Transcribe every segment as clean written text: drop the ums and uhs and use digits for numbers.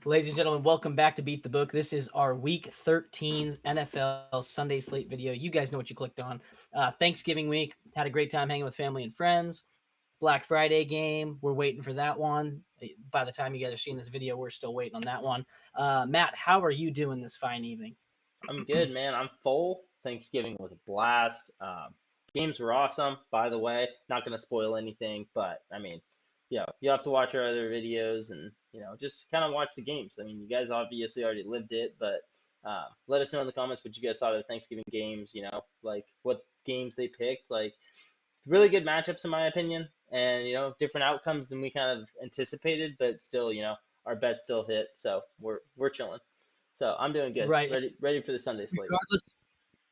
Ladies and gentlemen, welcome back to Beat the Book. This is our Week 13 NFL Sunday Slate video. You guys know what you clicked on. Thanksgiving week, had a great time hanging with family and friends. Black Friday game, we're waiting for that one. By the time you guys are seeing this video, we're still waiting on that one. Matt, how are you doing this fine evening? I'm good, man. I'm full. Thanksgiving was a blast. Games were awesome, by the way. Not going to spoil anything, but I mean, you have to watch our other videos and, just kind of watch the games. I mean, you guys obviously already lived it, but let us know in the comments what you guys thought of the Thanksgiving games, like what games they picked. Like, really good matchups, in my opinion, and, different outcomes than we kind of anticipated, but still, our bets still hit, so we're chilling. So I'm doing good. Right. Ready for the Sunday slate. Regardless,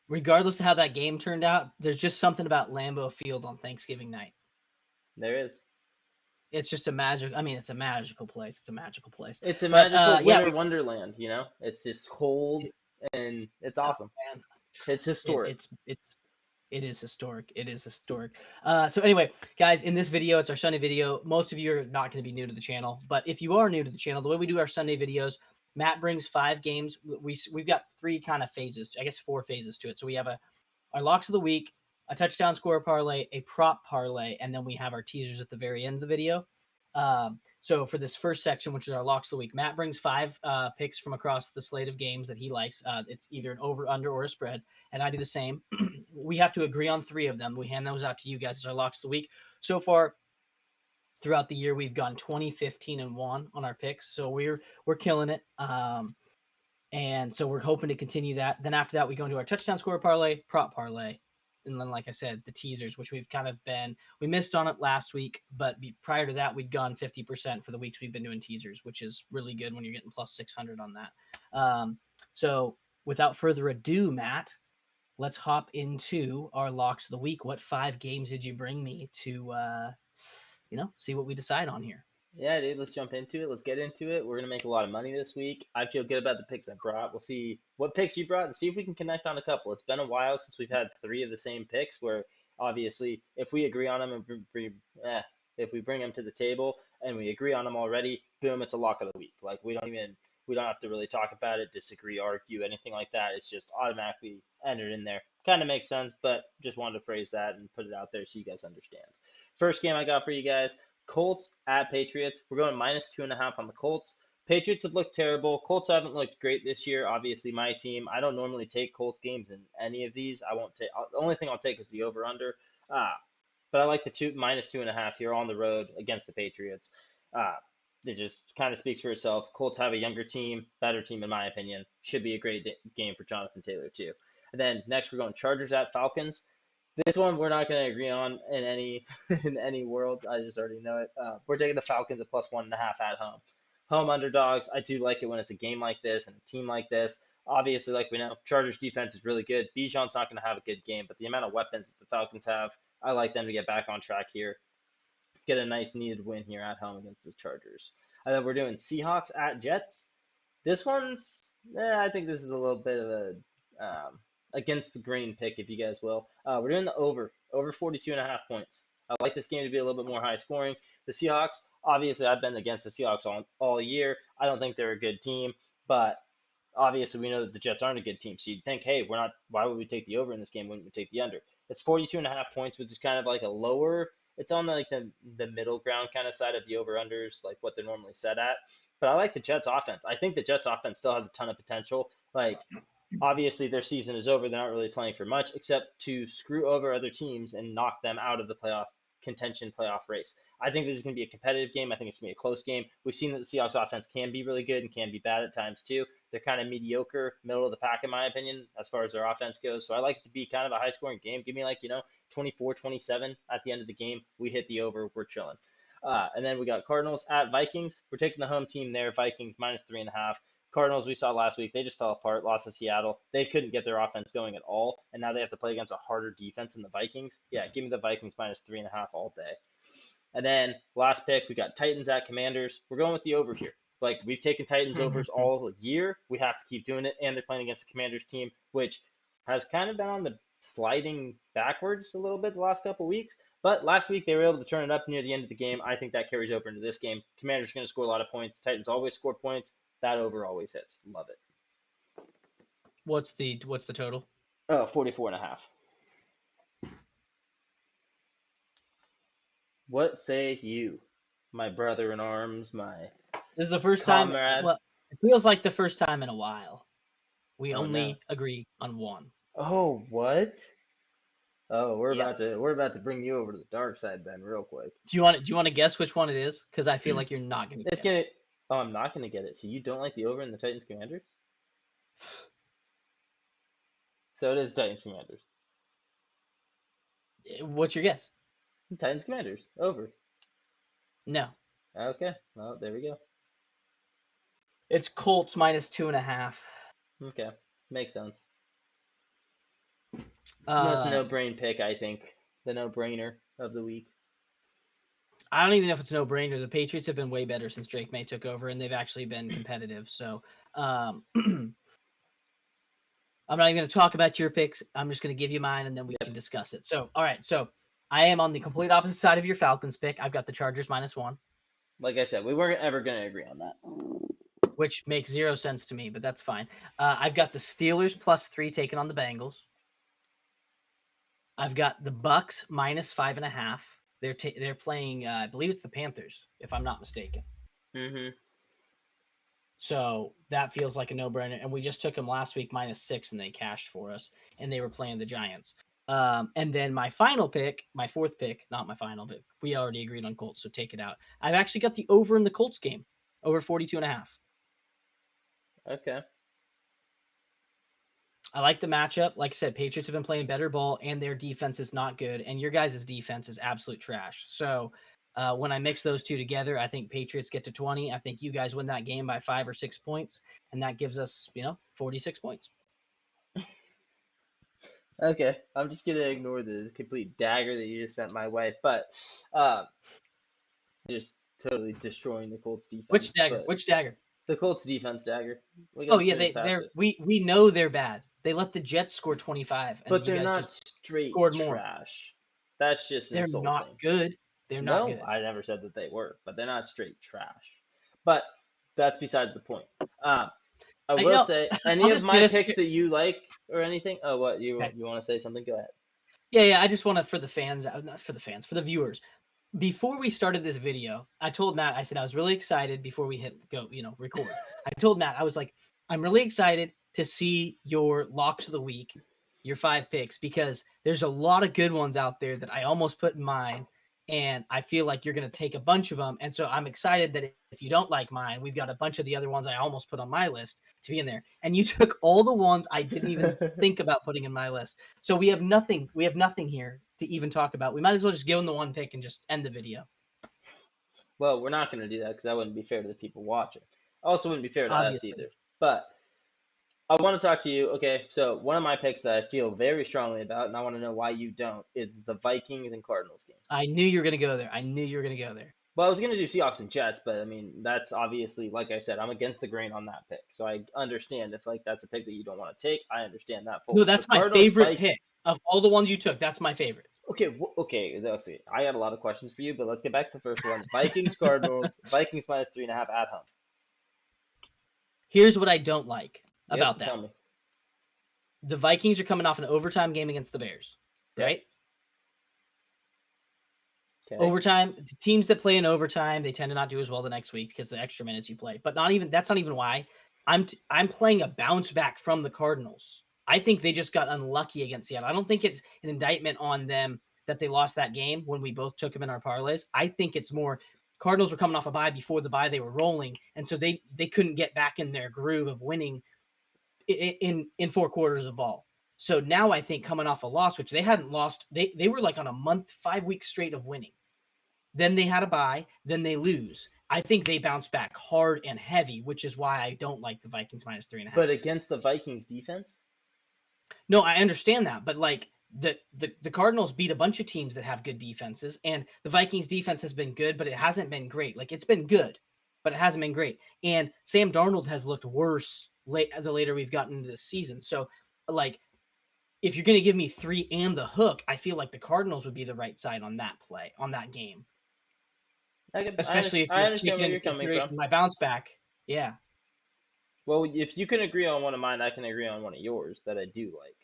regardless of how that game turned out, there's just something about Lambeau Field on Thanksgiving night. There is. It's just a magic. I mean, it's a magical place. It's a magical place. It's a But magical yeah, winter wonderland. It's just cold and it's awesome. man, It's historic. it is historic. It is historic. So anyway, guys, in this video, it's our Sunday video. Most of you are not going to be new to the channel, but if you are new to the channel, the way we do our Sunday videos, Matt brings 5 games. We've got 3 kind of phases, I guess 4 phases to it. So we have our locks of the week, a touchdown score parlay, a prop parlay, and then we have our teasers at the very end of the video. So for this first section, which is our locks of the week, Matt brings 5 picks from across the slate of games that he likes. It's either an over, under, or a spread, and I do the same. We have to agree on 3 of them. We hand those out to you guys as our locks of the week. So far, throughout the year, we've gone 20, 15, and 1 on our picks. So we're killing it. And so we're hoping to continue that. Then after that, we go into our touchdown score parlay, prop parlay, and then, like I said, the teasers, which we missed on it last week, but prior to that, we'd gone 50% for the weeks we've been doing teasers, which is really good when you're getting plus 600 on that. So without further ado, Matt, let's hop into our locks of the week. What 5 games did you bring me to, see what we decide on here? Yeah, dude, let's jump into it. Let's get into it. We're going to make a lot of money this week. I feel good about the picks I brought. We'll see what picks you brought and see if we can connect on a couple. It's been a while since we've had 3 of the same picks where obviously if we agree on them and if we bring them to the table and we agree on them already, boom, it's a lock of the week. Like we don't have to really talk about it, disagree, argue, anything like that. It's just automatically entered in there. Kind of makes sense, but just wanted to phrase that and put it out there so you guys understand. First game I got for you guys, Colts at Patriots. We're going -2.5 on the Colts. Patriots have looked terrible. Colts haven't looked great this year. Obviously, my team. I don't normally take Colts games in any of these. I won't take. The only thing I'll take is the over/under. But I like the -2.5 here on the road against the Patriots. It just kind of speaks for itself. Colts have a younger team, better team in my opinion. Should be a great game for Jonathan Taylor too. And then next we're going Chargers at Falcons. This one we're not going to agree on in any in any world. I just already know it. We're taking the Falcons at +1.5 at home. Home underdogs. I do like it when it's a game like this and a team like this. Obviously, like we know, Chargers defense is really good. Bijan's not going to have a good game, but the amount of weapons that the Falcons have, I like them to get back on track here. Get a nice needed win here at home against the Chargers. And then we're doing Seahawks at Jets. This one's, I think this is a little bit of a against the grain pick, if you guys will. We're doing the over 42.5 points. I like this game to be a little bit more high scoring. The Seahawks, obviously, I've been against the Seahawks all year. I don't think they're a good team, but obviously we know that the Jets aren't a good team. So you'd think, hey, why would we take the over in this game? Wouldn't we take the under? It's 42.5 points, which is kind of like a lower. It's on like the middle ground kind of side of the over-unders, like what they're normally set at. But I like the Jets offense. I think the Jets offense still has a ton of potential. Like, obviously their season is over. They're not really playing for much except to screw over other teams and knock them out of the playoff race. I think this is going to be a competitive game. I think it's going to be a close game. We've seen that the Seahawks offense can be really good and can be bad at times too. They're kind of mediocre, middle of the pack in my opinion, as far as their offense goes. So I like it to be kind of a high scoring game. Give me 24-27 at the end of the game. We hit the over. We're chilling. And then we got Cardinals at Vikings. We're taking the home team there. Vikings -3.5. Cardinals, we saw last week, they just fell apart, lost to Seattle. They couldn't get their offense going at all, and now they have to play against a harder defense than the Vikings. Yeah, give me the Vikings -3.5 all day. And then last pick, we got Titans at Commanders. We're going with the over here. Like, we've taken Titans overs all year. We have to keep doing it, and they're playing against the Commanders team, which has kind of been on the sliding backwards a little bit the last couple weeks. But last week, they were able to turn it up near the end of the game. I think that carries over into this game. Commanders are going to score a lot of points. Titans always score points. That over always hits. Love it. What's the total? Oh, 44.5. What say you, my brother in arms, my This is the first time. comrade? Well, it feels like the first time in a while. We Oh no. only agree on one. Oh, what? Oh, we're Yeah. about to bring you over to the dark side then, real quick. Do you want to guess which one it is? Because I feel like you're not gonna It's get it. gonna. Oh, I'm not gonna get it. So you don't like the over in the Titans Commanders? So it is Titans Commanders. What's your guess? Titans Commanders over. No, Okay. Well, there we go. it's Colts minus 2.5. Okay, makes sense. It's the most Uh, no-brain pick, I think. The no-brainer of the week. I don't even know if it's a no-brainer. The Patriots have been way better since Drake May took over, and they've actually been competitive. So, I'm not even going to talk about your picks. I'm just going to give you mine, and then we can discuss it. So, all right. So, I am on the complete opposite side of your Falcons pick. I've got the Chargers -1, Like I said, we weren't ever going to agree on that. which makes zero sense to me, but that's fine. I've got the Steelers +3 taking on the Bengals. I've got the Bucks -5.5. They're playing. I believe it's the Panthers, if I'm not mistaken. Mm-hmm. So that feels like a no-brainer. And we just took them last week -6, and they cashed for us. And they were playing the Giants. And then my final pick, my fourth pick, not my final, but we already agreed on Colts, so take it out. I've actually got the over in the Colts game, over 42.5. Okay. I like the matchup. Like I said, Patriots have been playing better ball, and their defense is not good, and your guys' defense is absolute trash. So when I mix those two together, I think Patriots get to 20. I think you guys win that game by 5 or 6 points, and that gives us, 46 points. Okay. I'm just going to ignore the complete dagger that you just sent my way. But just totally destroying the Colts defense. Which dagger? But Which dagger? the Colts defense dagger. We Oh got yeah, straight past it. we know they're bad. They let the Jets score 25, and But you they're guys not just straight scored more. trash. That's just They're not insulting. good. They're not No, good. I never said that they were, but they're not straight trash. But that's besides the point. I will say, any I'll of just my say this. picks that you like or anything? Oh, what you Okay. want to say something? Go ahead. Yeah. I just want to, for the fans, not for the fans, for the viewers. Before we started this video, I told Matt, I said I was really excited before we hit go, record. I told Matt, I was like, I'm really excited to see your locks of the week, your 5 picks, because there's a lot of good ones out there that I almost put in mine, and I feel like you're going to take a bunch of them. And so I'm excited that if you don't like mine, we've got a bunch of the other ones I almost put on my list to be in there. And you took all the ones I didn't even think about putting in my list. So we have nothing here to even talk about. We might as well just give them the one pick and just end the video. Well, we're not going to do that because that wouldn't be fair to the people watching. Also, wouldn't be fair to Obviously. us either. But I want to talk to you. Okay, so one of my picks that I feel very strongly about, and I want to know why you don't, is the Vikings and Cardinals game. I knew you were going to go there. Well, I was going to do Seahawks and Jets, but I mean, that's obviously, like I said, I'm against the grain on that pick. So I understand if that's a pick that you don't want to take. I understand that fully. No, that's So my Cardinals, favorite pick. Of all the ones you took, that's my favorite. Okay. Let's see. I got a lot of questions for you, but let's get back to the first one. Vikings, Cardinals, Vikings -3.5 at home. Here's what I don't like about that. Tell me. The Vikings are coming off an overtime game against the Bears, right? Okay. Overtime, the teams that play in overtime, they tend to not do as well the next week because the extra minutes you play. But that's not even why. I'm playing a bounce back from the Cardinals. I think they just got unlucky against Seattle. I don't think it's an indictment on them that they lost that game when we both took them in our parlays. I think it's more Cardinals were coming off a bye. Before the bye, they were rolling, and so they couldn't get back in their groove of winning in 4 quarters of ball. So now I think coming off a loss, which they hadn't lost, they were like on a 5 week straight of winning. Then they had a bye, then they lose. I think they bounce back hard and heavy, which is why I don't like the Vikings -3.5. But against the Vikings defense? No, I understand that, but like the Cardinals beat a bunch of teams that have good defenses, and the Vikings defense has been good, but it hasn't been great. Like it's been good, but it hasn't been great. And Sam Darnold has looked worse the later we've gotten into this season. So like if you're going to give me 3 and the hook, I feel like the Cardinals would be the right side on that play, on that game. Especially if I you're understand taking where into you're coming consideration from. my bounce back. Yeah. Well, if you can agree on one of mine, I can agree on one of yours that I do like.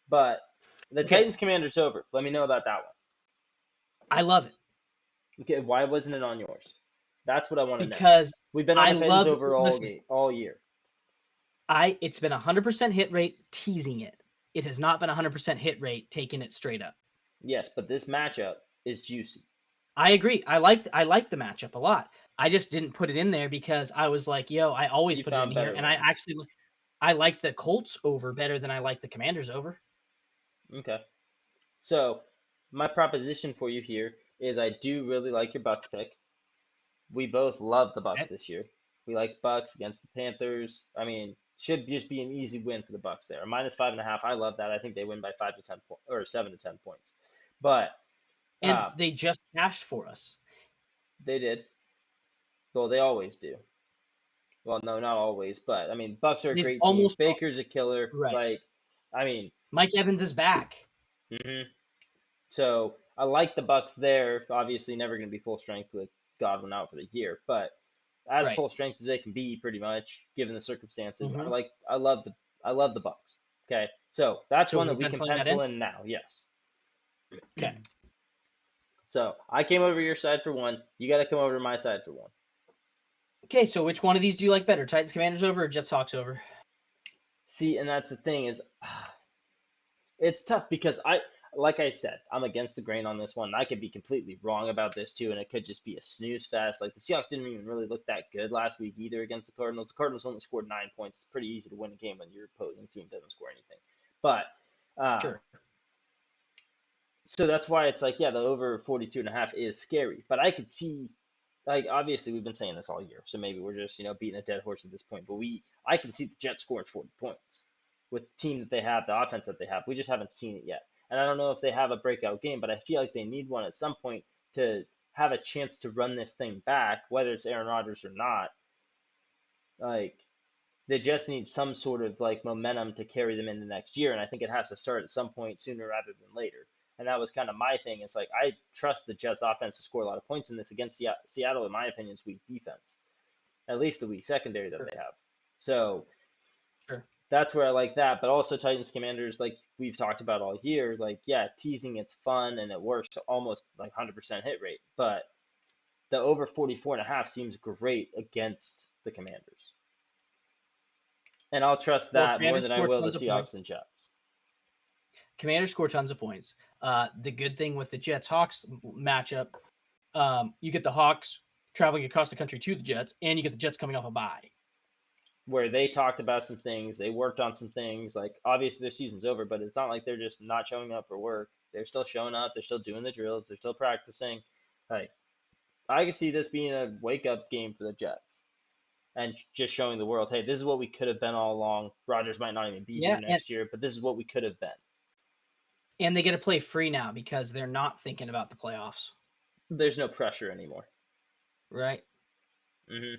But the Okay, Titans Commanders over. Let me know about that one. I love it Okay, why wasn't it on yours? That's what I want to know. because We've been on I the Titans love. over Listen, all year. it's been 100% hit rate teasing it. It has not been 100% hit rate taking it straight up. Yes, but this matchup is juicy. I agree. I like the matchup a lot. I just didn't put it in there because I was like, yo, I always You put it in found here, better and ones. I like the Colts over better than I like the Commanders over. Okay. So my proposition for you here is I do really like your Bucks pick. We both love the Bucks Okay. this year. We like the Bucks against the Panthers. I mean, should just be an easy win for the Bucks there. -5.5. I love that. I think they win by 5 to 10 points or 7 to 10 points. But And uh, they just cashed for us. they did. Well, they always do. Well, no, not always, but I mean, Bucks are a They've great team. almost Baker's a killer. right. Like, I mean, Mike Evans is back. hmm so I like the Bucks there. Obviously, never going to be full strength with Godwin out for the year, but as Right. full strength as they can be, pretty much given the circumstances. hmm I love the Bucks. Okay, so that's So one that we're we can penciling that in. pencil in now. Yes. Okay. So I came over your side for one. You got to come over to my side for one. Okay. So which one of these do you like better? Titans Commanders over or Jets Hawks over? See, and that's the thing is, it's tough because like I said, I'm against the grain on this one. I could be completely wrong about this too, and it could just be a snooze fest. Like the Seahawks didn't even really look that good last week either against the Cardinals. The Cardinals only scored 9 points. It's pretty easy to win a game when your opposing team doesn't score anything. But um, Sure. so that's why it's like, yeah, the over 42.5 is scary. But I could see, like, obviously we've been saying this all year, so maybe we're just beating a dead horse at this point. But I can see the Jets scoring 40 points with the team that they have, the offense that they have. We just haven't seen it yet. And I don't know if they have a breakout game, but I feel like they need one at some point to have a chance to run this thing back, whether it's Aaron Rodgers or not. Like, they just need some sort of like momentum to carry them into next year, and I think it has to start at some point sooner rather than later. And that was kind of my thing. It's like I trust the Jets offense to score a lot of points in this against Seattle. In my opinion, is weak defense, at least the weak secondary that Sure. they have. So Sure. that's where I like that. But also Titans Commanders, like we've talked about all year, like yeah, teasing it's fun and it works almost like 100% hit rate. But the over 44.5 seems great against the Commanders. And I'll trust Well, that more Commanders than I score will the tons of points. Seahawks and Jets. Commanders score tons of points. The good thing with the Jets Hawks matchup, you get the Hawks traveling across the country to the Jets, and you get the Jets coming off a bye. Where they talked about some things, they worked on some things. Like obviously their season's over, but it's not like they're just not showing up for work. They're still showing up. They're still doing the drills. They're still practicing. Like I can see this being a wake up game for the Jets and just showing the world, hey, this is what we could have been all along. Rodgers might not even be here Yeah, next year, but this is what we could have been. and they get to play free now because they're not thinking about the playoffs, There's no pressure anymore. right? hmm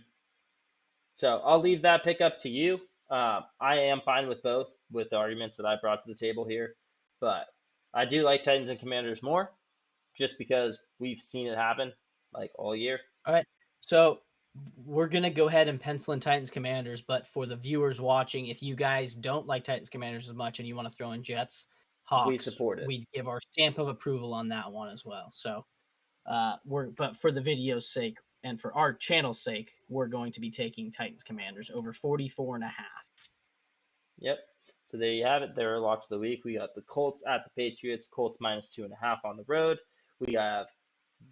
So I'll leave that pick up to you. I am fine with both, with the arguments that I brought to the table here, but I do like Titans and Commanders more, just because we've seen it happen like all year. All right. So we're gonna go ahead and pencil in Titans Commanders, but for the viewers watching, if you guys don't like Titans Commanders as much and you want to throw in Jets We Hawks, support it. we give our stamp of approval on that one as well. So but for the video's sake and for our channel's sake, we're going to be taking Titans Commanders over 44.5. Yep. So there you have it. There are locks of the week. We got the Colts at the Patriots. Colts -2.5 on the road. We have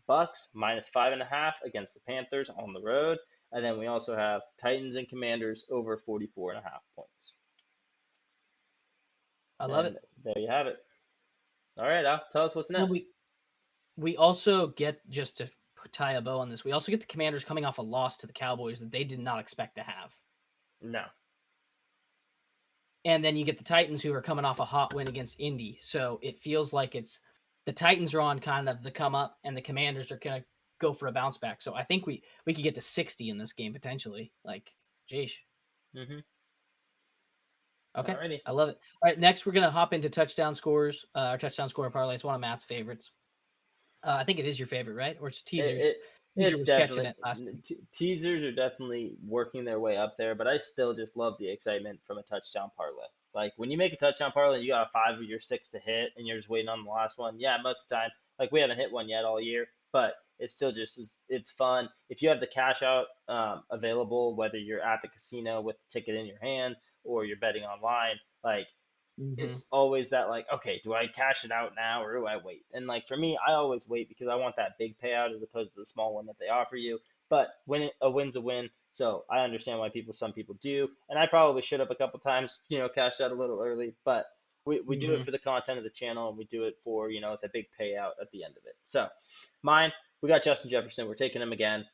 Bucks -5.5 against the Panthers on the road. And then we also have Titans and Commanders over 44.5 points. I love And it. there you have it. All right, Al, tell us what's And next. we also get, just to tie a bow on this, we also get the Commanders coming off a loss to the Cowboys that they did not expect to have. No. And then you get the Titans who are coming off a hot win against Indy. So it feels like it's the Titans are on kind of the come up and the Commanders are going to go for a bounce back. So I think we could get to 60 in this game potentially. Like, jeez. Mm-hmm. Okay. Alrighty. I love it. All right. Next, we're going to hop into touchdown scores. Our touchdown score parlay. It's one of Matt's favorites. I think it is your favorite, right? Or it's It, teasers. it Teaser It's was catching definitely it last week. teasers are definitely working their way up there, but I still just love the excitement from a touchdown parlay. Like when you make a touchdown parlay, and you got a 5 of your 6 to hit, and you're just waiting on the last one. Yeah, most of the time, like we haven't hit one yet all year, but it's still just it's fun. If you have the cash out available, whether you're at the casino with the ticket in your hand or you're betting online, like Hmm. it's always that like, okay, do I cash it out now or do I wait? And like for me, I always wait because I want that big payout as opposed to the small one that they offer you. But a win's a win, so I understand why some people do, and I probably should have a couple times, cashed out a little early, but we do it Hmm. for the content of the channel and we do it for the big payout at the end of it. So mine, we got Justin Jefferson. We're taking him again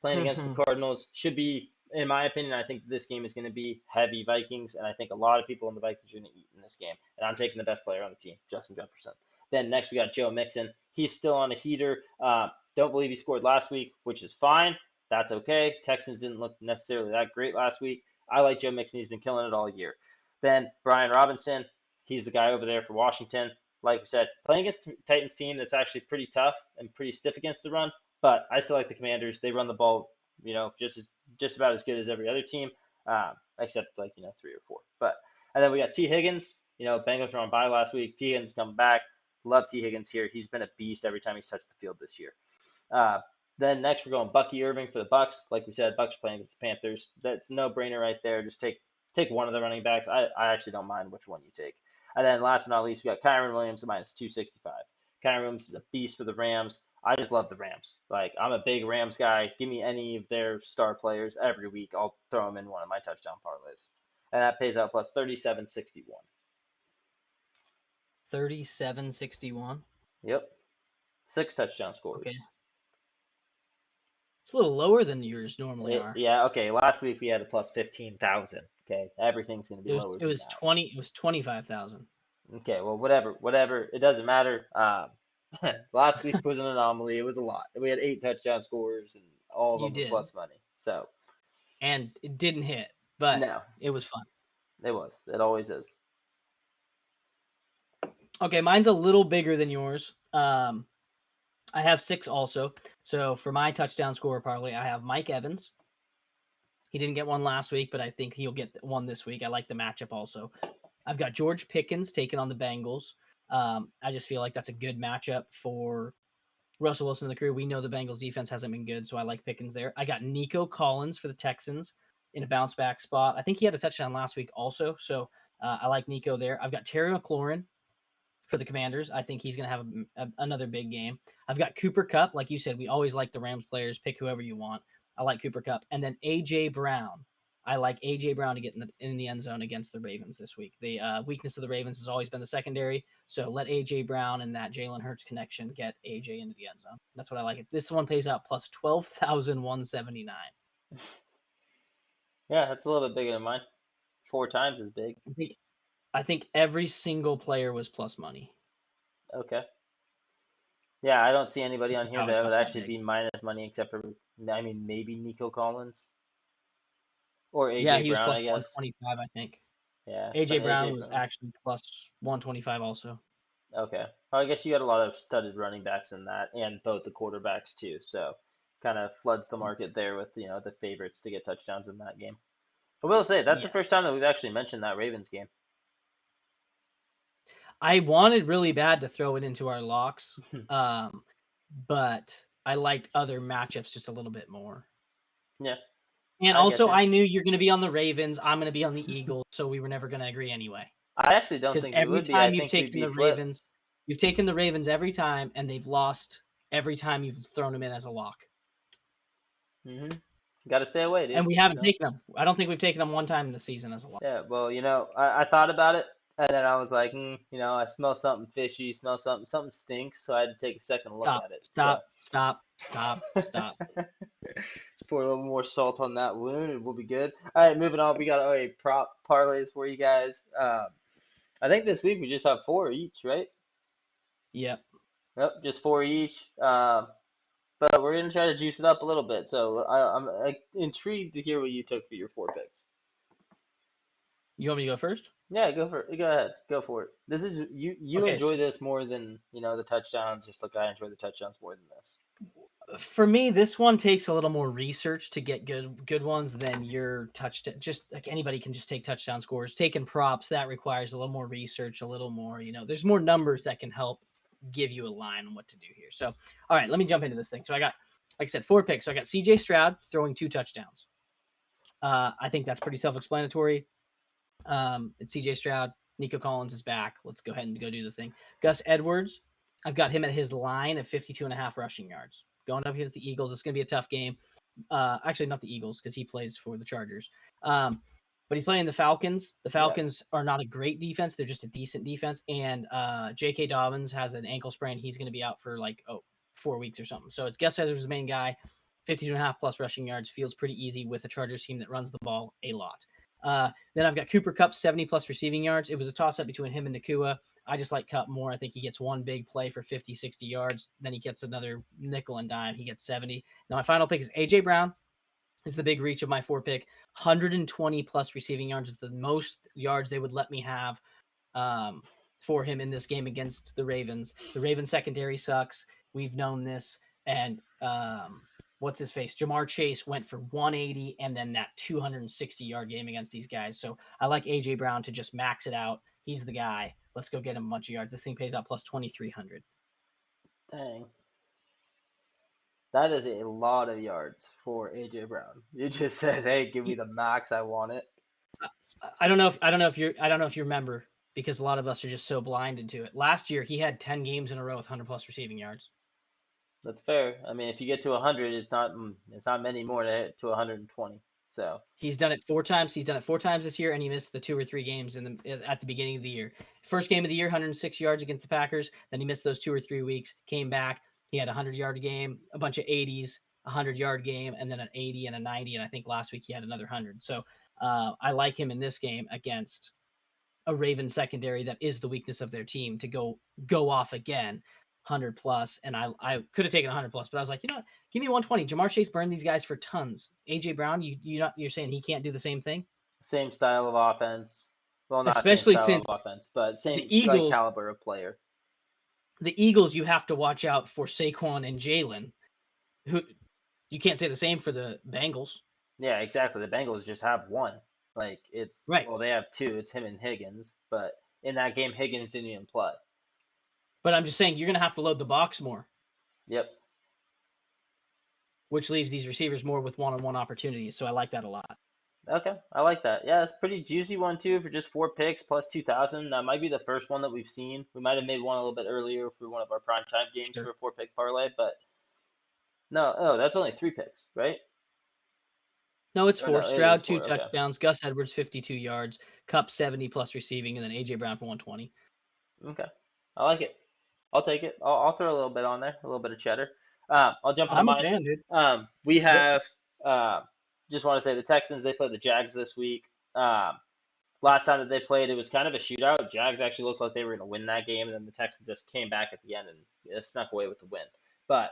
playing against the Hmm. Cardinals should be, in my opinion, I think this game is going to be heavy Vikings, and I think a lot of people in the Vikings are going to eat in this game. And I'm taking the best player on the team, Justin Jefferson. Then next we got Joe Mixon. He's still on a heater. Don't believe he scored last week, which is fine. That's okay. Texans didn't look necessarily that great last week. I like Joe Mixon. He's been killing it all year. Then Brian Robinson. He's the guy over there for Washington. Like we said, playing against the Titans team that's actually pretty tough and pretty stiff against the run. But I still like the Commanders. They run the ball, just about as good as every other team, except like 3 or 4. But and then we got T Higgins. Bengals were on bye last week. T Higgins coming back. Love T Higgins here. He's been a beast every time he's touched the field this year. Uh, then next we're going Bucky Irving for the Bucks. Like we said, Bucks playing against the Panthers. That's no brainer right there. Just take one of the running backs. I actually don't mind which one you take. And then last but not least, we got Kyron Williams at minus 265. Kyron Williams is a beast for the Rams. I just love the Rams. Like I'm a big Rams guy. Give me any of their star players every week. I'll throw them in one of my touchdown parlays, and that pays out plus 37.61. 37.61. Yep, 6 touchdown Okay. scores. It's a little lower than yours normally are. Yeah, okay. Last week we had a plus 15,000. Okay, everything's gonna be It was lower it than was that. 20 it was 25,000. Okay, well, whatever. It doesn't matter. Last week was an anomaly. It was a lot. We had 8 touchdown scores, and all of You them were did. plus money. So And it didn't hit, but no, it was fun. it was. It always is. Okay, mine's a little bigger than yours. I have 6 also. So for my touchdown scorer parlay, I have Mike Evans. He didn't get one last week, but I think he'll get one this week. I like the matchup also. I've got George Pickens taking on the Bengals. I just feel like that's a good matchup for Russell Wilson and the crew. We know the Bengals defense hasn't been good, so I like Pickens there. I got Nico Collins for the Texans in a bounce back spot. I think he had a touchdown last week also, so I like Nico there. I've got Terry McLaurin for the Commanders. I think he's going to have another big game. I've got Cooper Kupp. Like you said, we always like the Rams players. Pick whoever you want. I like Cooper Kupp. And then A.J. Brown. I like A.J. Brown to get in the end zone against the Ravens this week. The weakness of the Ravens has always been the secondary. So let A.J. Brown and that Jalen Hurts connection get A.J. into the end zone. That's what I like. This one pays out plus 12,179. Yeah, that's a little bit bigger than mine. 4 times as big. I think every single player was plus money. Okay. Yeah, I don't see anybody on That's here how it that got would that actually big. be minus money except for, I mean, maybe Nico Collins or Yeah, AJ he was Brown, plus I guess. 125, I think. Yeah, AJ but Brown AJ was Brown. actually plus 125 also. Okay. Well, I guess you got a lot of studded running backs in that, and both the quarterbacks too. So, kind of floods the market there with the favorites to get touchdowns in that game. I will say that's the Yeah. first time that we've actually mentioned that Ravens game. I wanted really bad to throw it into our locks, um, but I liked other matchups just a little bit more. Yeah, And I get also, you. I knew you're going to be on the Ravens. I'm going to be on the Eagles, so we were never going to agree anyway. I actually don't Because think we every would be. I time you've think we'd taken be the flipped. Ravens, you've taken the Ravens every time, and they've lost every time you've thrown them in as a lock. Hmm. Got to stay away, And dude. we haven't taken them. I don't think we've taken them one time in the season as a lock. Yeah, well, I thought about it, and then I was like, I smell something fishy, smell something stinks, so I had to take a second look Stop, at it. So, stop, stop, stop, stop. just pour a little more salt on that wound, and we'll be good. All right, moving on. We got prop parlays for you guys. I think this week we just have 4 each, right? Yep. Yep, just 4 each. But we're gonna try to juice it up a little bit. So I'm intrigued to hear what you took for your 4 picks. You want me to go first? Yeah, go for it. Go ahead. Go for it. This is you Okay. enjoy this more than, the touchdowns, just like I enjoy the touchdowns more than this. For me, this one takes a little more research to get good ones than your touchdown. Just like anybody can just take touchdown scores. Taking props, that requires a little more research, a little more, there's more numbers that can help give you a line on what to do here. So, all right, let me jump into this thing. So I got, like I said, 4 picks. So I got CJ Stroud throwing 2 touchdowns. I think that's pretty self-explanatory. It's CJ Stroud. Nico Collins is back. Let's go ahead and go do the thing. Gus Edwards, I've got him at his line of 52.5 rushing yards. Going up against the Eagles, it's going to be a tough game. Actually, not the Eagles because he plays for the Chargers. But he's playing the Falcons. The Falcons are not a great defense. They're just a decent defense. And J.K. Dobbins has an ankle sprain. He's going to be out for 4 weeks or something. So it's Gus Edwards, the main guy. 52.5 plus rushing yards feels pretty easy with a Chargers team that runs the ball a lot. Then I've got Cooper Kupp, 70 plus receiving yards. It was a toss-up between him and Nakua. I just like Kupp more. I think he gets one big play for 50, 60 yards. Then he gets another nickel and dime. He gets 70. Now my final pick is A.J. Brown. It's the big reach of my 4 pick. 120 plus receiving yards is the most yards they would let me have for him in this game against the Ravens. The Ravens secondary sucks. We've known this. And what's his face? Jamar Chase went for 180 and then that 260-yard game against these guys. So I like A.J. Brown to just max it out. He's the guy. Let's go get him a bunch of yards. This thing pays out plus 2,300. Dang. That is a lot of yards for A.J. Brown. You just said, "Hey, give me the max. I want it." I don't know if you remember, because a lot of us are just so blinded to it. Last year he had 10 games in a row with 100 plus receiving yards. That's fair. I mean, if you get to 100, it's not many more to hit to 120. So he's done it 4 times. He's done it 4 times this year, and he missed the 2 or 3 games at the beginning of the year. First game of the year, 106 yards against the Packers. Then he missed those 2 or 3 weeks. Came back. He had a 100-yard game, a bunch of 80s, a 100-yard game, and then an 80 and a 90. And I think last week he had another 100. So I like him in this game against a Raven secondary that is the weakness of their team to go off again. 100 plus, and I could have taken 100 plus, but I was like, give me 120. Jamar Chase burned these guys for tons. AJ Brown, you're saying he can't do the same thing? same style of offense. Well, not Especially same style since of offense, but same the Eagles, caliber of player. The Eagles, you have to watch out for Saquon and Jalen. Who you can't say the same for the Bengals. Yeah, exactly. The Bengals just have one. It's right. Well, they have 2. It's him and Higgins, but in that game, Higgins didn't even play. But I'm just saying you're going to have to load the box more. Yep. Which leaves these receivers more with one-on-one opportunities. So I like that a lot. Okay, I like that. Yeah, it's a pretty juicy one too for just 4 picks plus 2,000. That might be the first one that we've seen. We might have made one a little bit earlier for one of our prime time games for a 4-pick parlay, but no, that's only 3 picks, right? No, it's 4. Stroud 2 Okay. touchdowns, Gus Edwards 52 yards, Kupp 70 plus receiving, and then AJ Brown for 120. Okay, I like it. I'll take it. I'll throw a little bit on there, a little bit of cheddar. I'll jump into mine. I'm a fan, dude. We have just want to say the Texans, they played the Jags this week. Last time that they played, it was kind of a shootout. Jags actually looked like they were going to win that game, and then the Texans just came back at the end and snuck away with the win. But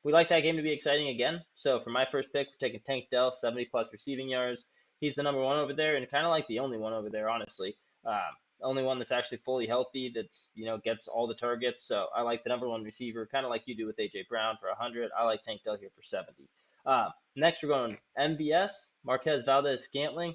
we like that game to be exciting again. So for my first pick, we're taking Tank Dell, 70 plus receiving yards. He's the number 1 over there, and kind of like the only one over there, honestly. Only one that's actually fully healthy, that's gets all the targets. So I like the number 1 receiver, kind of like you do with AJ Brown for 100. I like Tank Dell here for 70. Next, we're going MVS, Marquez Valdez-Scantling.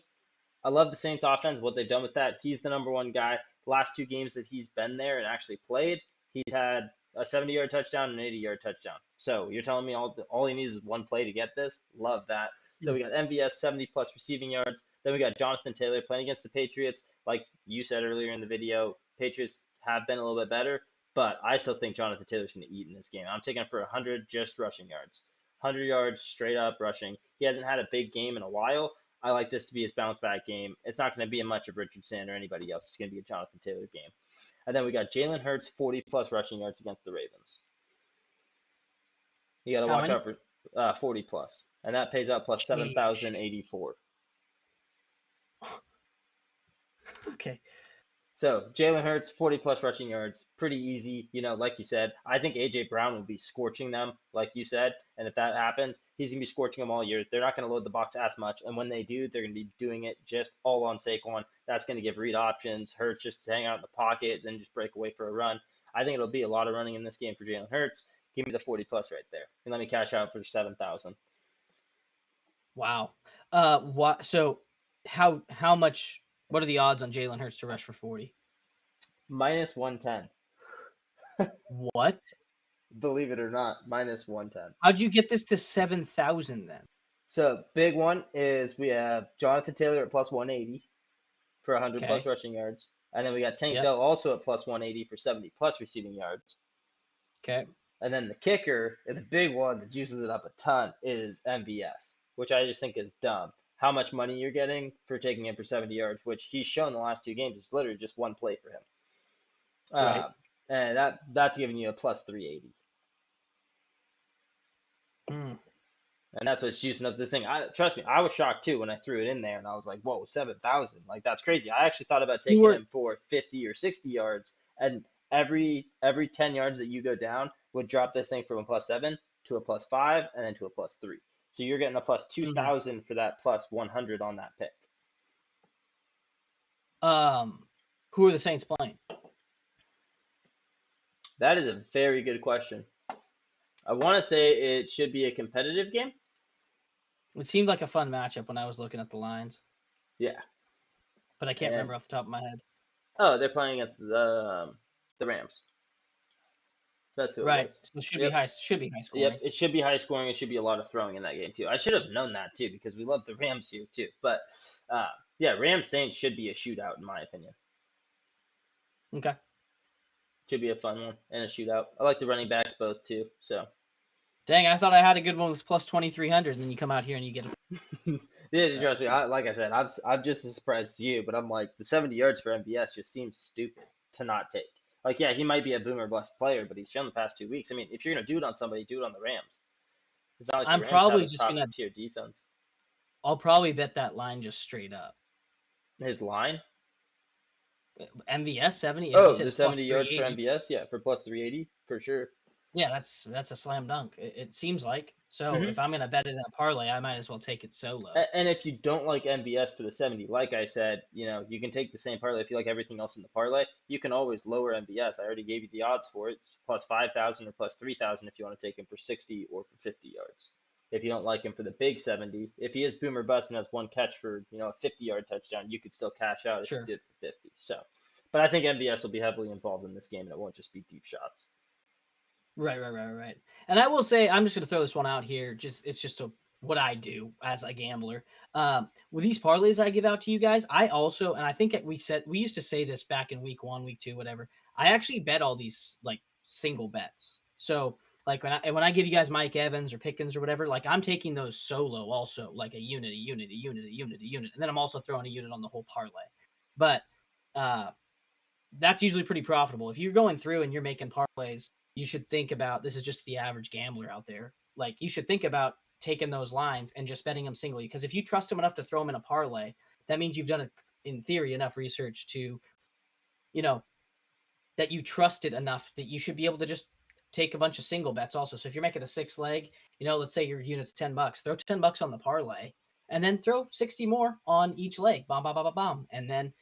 I love the Saints offense, what they've done with that. He's the number 1 guy. The last 2 games that he's been there and actually played, he's had a 70-yard touchdown and an 80-yard touchdown. So you're telling me all he needs is 1 play to get this? Love that. So we got MVS, 70-plus receiving yards. Then we got Jonathan Taylor playing against the Patriots. Like you said earlier in the video, Patriots have been a little bit better, but I still think Jonathan Taylor's going to eat in this game. I'm taking him for 100 just rushing yards. 100 yards straight up rushing. He hasn't had a big game in a while. I like this to be his bounce back game. It's not going to be a much of Richardson or anybody else. It's going to be a Jonathan Taylor game. And then we got Jalen Hurts, 40-plus rushing yards against the Ravens. You got to watch out for 40-plus. And that pays out plus 7,084. Okay. So Jalen Hurts, 40-plus rushing yards, pretty easy. Like you said, I think A.J. Brown will be scorching them, like you said. And if that happens, he's going to be scorching them all year. They're not going to load the box as much. And when they do, they're going to be doing it just all on Saquon. That's going to give read options. Hurts just hang out in the pocket, then just break away for a run. I think it'll be a lot of running in this game for Jalen Hurts. Give me the 40 plus right there, and let me cash out for 7,000. Wow. What? So, how much? What are the odds on Jalen Hurts to rush for 40? Minus 110. What? Believe it or not, minus 110. How'd you get this to 7,000 then? So big one is we have Jonathan Taylor at plus 180 for 100 plus Okay. rushing yards, and then we got Tank Yep. Dell also at plus 180 for 70 plus receiving yards. Okay. And then the kicker, and the big one that juices it up a ton, is MVS, which I just think is dumb. How much money you're getting for taking him for 70 yards, which he's shown the last 2 games is literally just one play for him. Right. And that's giving you a plus 380. Hmm. And that's what's juicing up this thing. Trust me, I was shocked too when I threw it in there, and I was like, "Whoa, 7,000! Like that's crazy." I actually thought about taking him for 50 or 60 yards, and every 10 yards that you go down would drop this thing from a plus 7 to a plus 5, and then to a plus 3. So you're getting a plus 2,000 for that plus 100 on that pick. Who are the Saints playing? That is a very good question. I want to say it should be a competitive game. It seemed like a fun matchup when I was looking at the lines. Yeah. But I can't remember off the top of my head. Oh, they're playing against the Rams. That's who it was. So it should be high scoring. Yep, it should be high scoring. It should be a lot of throwing in that game too. I should have known that too because we love the Rams here too. But yeah, Rams Saints should be a shootout in my opinion. Okay. Should be a fun one and a shootout. I like the running backs both too. So. Dang, I thought I had a good one with plus 2,300, and then you come out here and you get a. Yeah, trust me. Like I said, I'm just as surprised as you, but I'm like the 70 yards for MVS just seems stupid to not take. Like, yeah, he might be a boomer bust player, but he's shown the past 2 weeks. I mean, if you're gonna do it on somebody, do it on the Rams. It's not like the I'm Rams probably have a just top gonna. tier defense. I'll probably bet that line just straight up. His line? MVS 70. Oh, the 70 yards for MVS, yeah, for plus 380 for sure. Yeah, that's a slam dunk. It seems like. So if I'm gonna bet it in a parlay, I might as well take it solo. And if you don't like MVS for the 70, like I said, you can take the same parlay. If you like everything else in the parlay, you can always lower MVS. I already gave you the odds for it. It's plus 5,000 or plus 3,000 if you want to take him for 60 or for 50 yards. If you don't like him for the big 70, if he is boomer bust and has one catch for a 50-yard touchdown, you could still cash out if you did for 50. So, but I think MVS will be heavily involved in this game, and it won't just be deep shots. Right. And I will say, I'm just going to throw this one out here. It's just what I do as a gambler. With these parlays I give out to you guys, I also, and I think we used to say this back in week 1, week 2, whatever. I actually bet all these like single bets. So like when I give you guys Mike Evans or Pickens or whatever, like I'm taking those solo also, like a unit, and then I'm also throwing a unit on the whole parlay. But that's usually pretty profitable. If you're going through and you're making parlays, you should think about, this is just the average gambler out there. Like you should think about taking those lines and just betting them singly. Because if you trust them enough to throw them in a parlay, that means you've done, in theory, enough research to, that you trust it enough that you should be able to just take a bunch of single bets also. So if you're making a 6-leg, let's say your unit's $10, throw $10 on the parlay and then throw 60 more on each leg. Bam, bam, bam, bam, bam. And then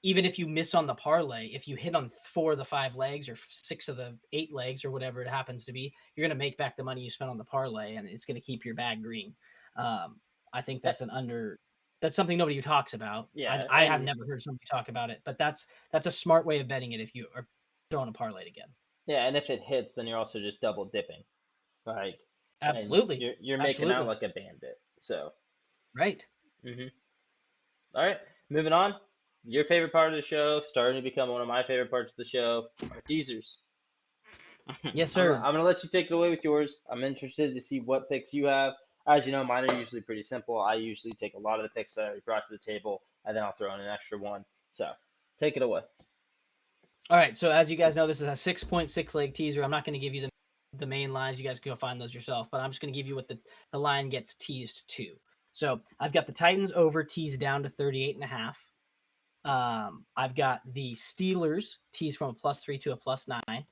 even if you miss on the parlay, if you hit on 4 of the 5 legs or 6 of the 8 legs or whatever it happens to be, you're going to make back the money you spent on the parlay, and it's going to keep your bag green. I think that's that's something nobody talks about. Yeah, I have never heard somebody talk about it, but that's a smart way of betting it if you are throwing a parlay together. Yeah, and if it hits, then you're also just double dipping, like absolutely, you're making out like a bandit. So right. All right, moving on. Your favorite part of the show, starting to become one of my favorite parts of the show, are teasers. Yes, sir. I'm going to let you take it away with yours. I'm interested to see what picks you have. As you know, mine are usually pretty simple. I usually take a lot of the picks that I brought to the table, and then I'll throw in an extra one. So take it away. All right, so as you guys know, this is a 6.6 leg teaser. I'm not going to give you the main lines. You guys can go find those yourself, but I'm just going to give you what the line gets teased to. So I've got the Titans over teased down to 38.5. I've got the Steelers teased from a +3 to a +9.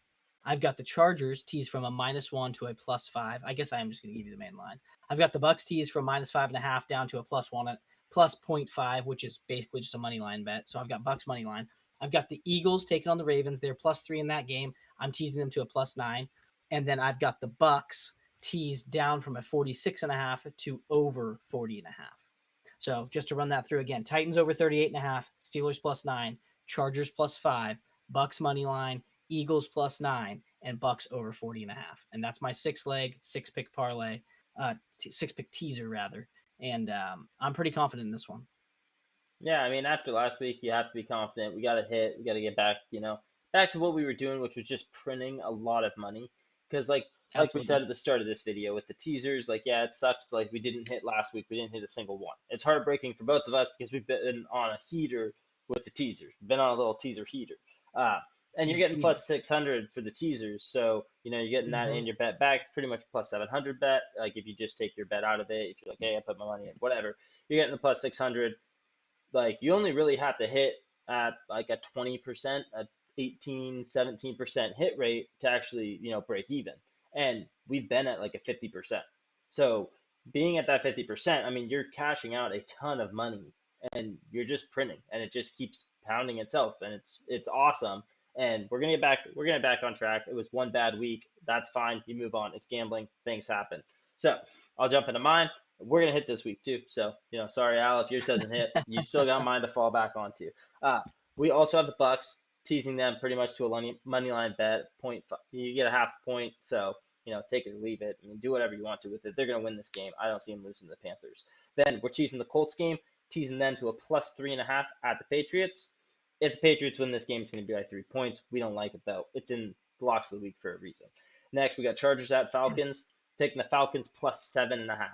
I've got the Chargers teased from a -1 to a +5. I guess I am just going to give you the main lines. I've got the Bucks teased from -5.5 down to a +1 at +0.5, which is basically just a money line bet. So I've got Bucks money line. I've got the Eagles taking on the Ravens. They're +3 in that game. I'm teasing them to a +9. And then I've got the Bucks teased down from a 46.5 to over 40.5. So just to run that through again, Titans over 38.5, Steelers +9, Chargers +5, Bucks money line, Eagles +9, and Bucks over 40.5. And that's my 6-leg, 6-pick parlay, 6-pick teaser rather. And I'm pretty confident in this one. Yeah, I mean, after last week, you have to be confident. We got to hit. We got to get back, back to what we were doing, which was just printing a lot of money. Because, like we said Absolutely. at the start of this video with the teasers, yeah, it sucks. Like, we didn't hit last week. We didn't hit a single one. It's heartbreaking for both of us because we've been on a heater with the teasers. We've been on a little teaser heater. And you're Teaser getting heater. plus 600 for the teasers. So, you're getting that Mm-hmm. and your bet back. It's pretty much plus 700 bet. Like, if you just take your bet out of it, if you're like, hey, I put my money in, whatever, you're getting the plus 600. Like, you only really have to hit at like a 20%, a 18-17% hit rate to actually, break even. And we've been at like a 50%. So being at that 50%, I mean, you're cashing out a ton of money and you're just printing and it just keeps pounding itself and it's awesome. And we're gonna get back on track. It was one bad week. That's fine. You move on. It's gambling. Things happen. So I'll jump into mine. We're gonna hit this week too. So sorry, Al, if yours doesn't hit, you still got mine to fall back onto. We also have the Bucks, teasing them pretty much to a money line bet. You get a half point, so take it or leave it. I mean, do whatever you want to with it. They're gonna win this game. I don't see them losing to the Panthers. Then we're teasing the Colts game, teasing them to a plus 3.5 at the Patriots. If the Patriots win this game, it's gonna be like 3 points. We don't like it though. It's in blocks of the week for a reason. Next, we got Chargers at Falcons, taking the Falcons plus 7.5.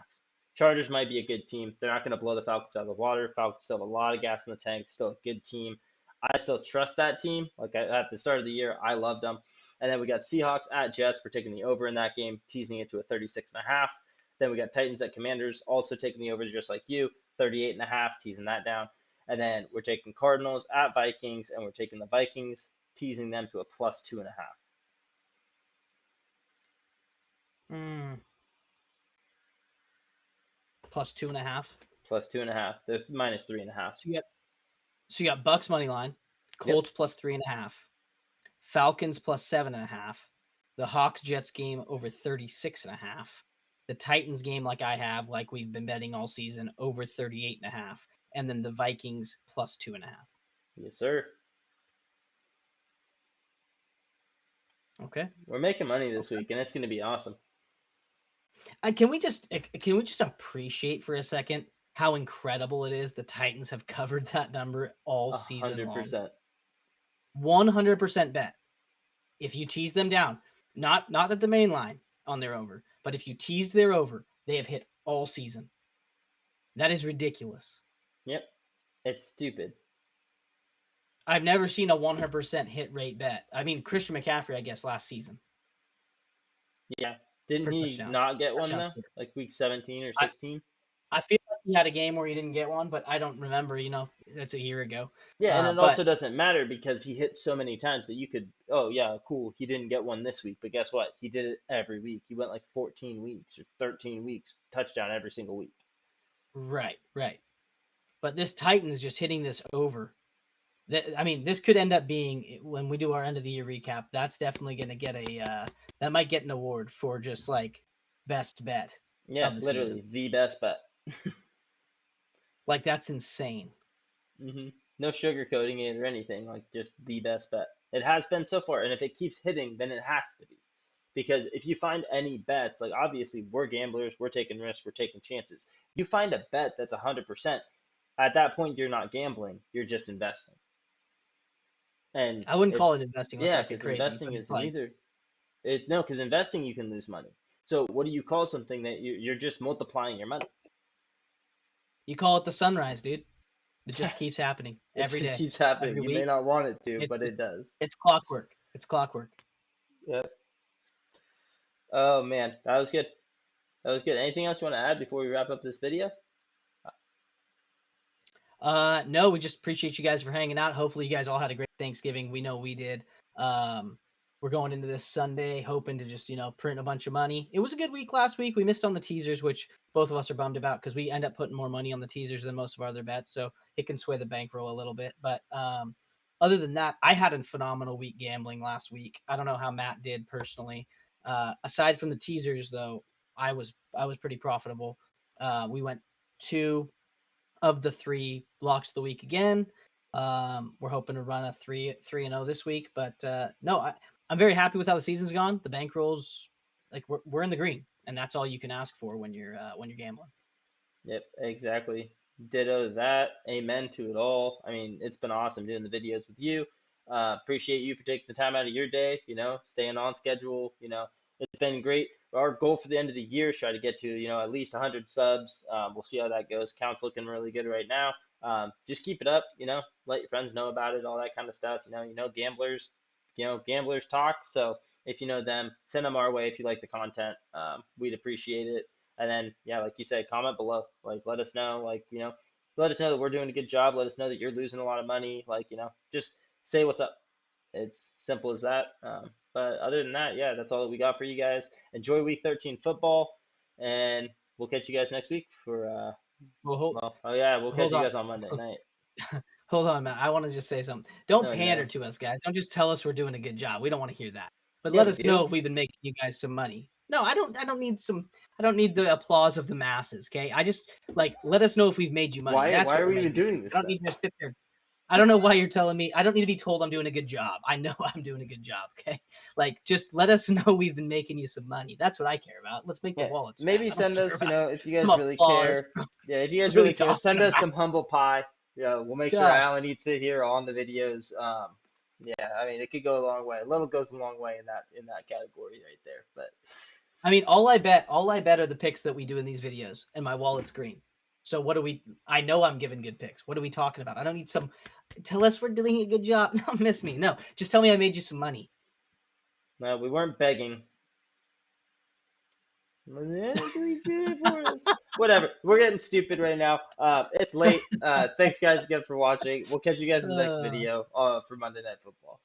Chargers might be a good team. They're not going to blow the Falcons out of the water. Falcons still have a lot of gas in the tank. Still a good team. I still trust that team. At the start of the year, I loved them. And then we got Seahawks at Jets. We're taking the over in that game, teasing it to a 36.5. Then we got Titans at Commanders, also taking the over just like you, 38.5, teasing that down. And then we're taking Cardinals at Vikings, and we're taking the Vikings, teasing them to a plus 2.5. Plus 2.5. Plus 2.5. There's minus 3.5. So you got Bucks money line, Yep. Colts plus 3.5, Falcons plus 7.5, the Hawks Jets game over 36.5, the Titans game like we've been betting all season over 38.5, and then the Vikings plus 2.5. Yes, sir. Okay. We're making money this week, and it's going to be awesome. Can we just appreciate for a second how incredible it is the Titans have covered that number all season long? 100%. 100% bet. If you tease them down, not at the main line on their over, but if you teased their over, they have hit all season. That is ridiculous. Yep. It's stupid. I've never seen a 100% hit rate bet. I mean, Christian McCaffrey, I guess, last season. Yeah. Didn't he touchdown. not get one, Touchdown. though? Like week 17 or 16? I feel like he had a game where he didn't get one, but I don't remember. That's a year ago. Yeah, and it But also doesn't matter because he hit so many times that you could, oh, yeah, cool, he didn't get one this week. But guess what? He did it every week. He went like 14 weeks or 13 weeks, touchdown every single week. Right. But this Titans just hitting this over. This could end up being, when we do our end of the year recap, that's definitely going to get that might get an award for just like best bet Yeah, of the literally season. the best bet. Like, that's insane. No sugarcoating it or anything. Like, just the best bet. It has been so far, and if it keeps hitting, then it has to be. Because if you find any bets, like obviously we're gamblers, we're taking risks, we're taking chances. You find a bet that's 100%, at that point you're not gambling, you're just investing. And I wouldn't call it investing. That's yeah, like because crazy. investing It's is like, neither. It's no, because investing you can lose money. So what do you call something that you're just multiplying your money? you call it the sunrise, dude. It just keeps happening It every just day, keeps happening. every You may week. not want it to, It's but it does. it's clockwork. It's clockwork. Yep. Oh man, that was good. That was good. Anything else you want to add before we wrap up this video? No, we just appreciate you guys for hanging out. Hopefully you guys all had a great Thanksgiving. We know we did. We're going into this Sunday hoping to just, print a bunch of money. It was a good week last week. We missed on the teasers, which both of us are bummed about because we end up putting more money on the teasers than most of our other bets. So it can sway the bankroll a little bit. But other than that, I had a phenomenal week gambling last week. I don't know how Matt did personally. Aside from the teasers, though, I was pretty profitable. We went 2 of the 3 locks of the week again. We're hoping to run a 3-0 this week, but no, I'm very happy with how the season's gone. The bankrolls, like we're in the green, and that's all you can ask for when you're gambling. Yep, exactly. Ditto that. Amen to it all. I mean, it's been awesome doing the videos with you. Appreciate you for taking the time out of your day, staying on schedule. It's been great. Our goal for the end of the year is try to get to, at least 100 subs. We'll see how that goes. Count's looking really good right now. Just keep it up, let your friends know about it, all that kind of stuff. Gamblers, gamblers talk. So if you know them, send them our way if you like the content. We'd appreciate it. And then, yeah, like you said, comment below. Like, let us know. Let us know that we're doing a good job. Let us know that you're losing a lot of money. Just say what's up. It's simple as that. But other than that, yeah, that's all that we got for you guys. Enjoy Week 13 football, and we'll catch you guys next week for. Well, we'll catch hold you on. guys on Monday night. Hold on, Matt. I want to just say something. Don't Oh pander no, to us, guys. Don't just tell us we're doing a good job. We don't want to hear that. But yeah, let we us know do. if we've been making you guys some money. No, I don't. I don't need some. I don't need the applause of the masses. Okay. I just let us know if we've made you money. Why? That's Why what are we're we even making. doing this I don't then? need to sit there. I don't know why you're telling me. I don't need to be told I'm doing a good job. I know I'm doing a good job. Okay. Just let us know we've been making you some money. That's what I care about. Let's make the Yeah, wallets fat. maybe I don't send care us. about If you some guys really applause. care. Yeah, if you guys Really really care, talking send us about. some humble pie. Yeah, we'll make sure Gosh. Alan eats it here on the videos. Yeah, I mean it could go a long way. A little goes a long way in that category right there. But I mean, all I bet are the picks that we do in these videos, and my wallet's green. So what do we? I know I'm giving good picks. What are we talking about? I don't need some. Tell us we're doing a good job. Don't miss me. No, just tell me I made you some money. no, we weren't begging. Whatever. We're getting stupid right now. It's late. Thanks guys again for watching. We'll catch you guys in the next Uh, video for Monday Night Football.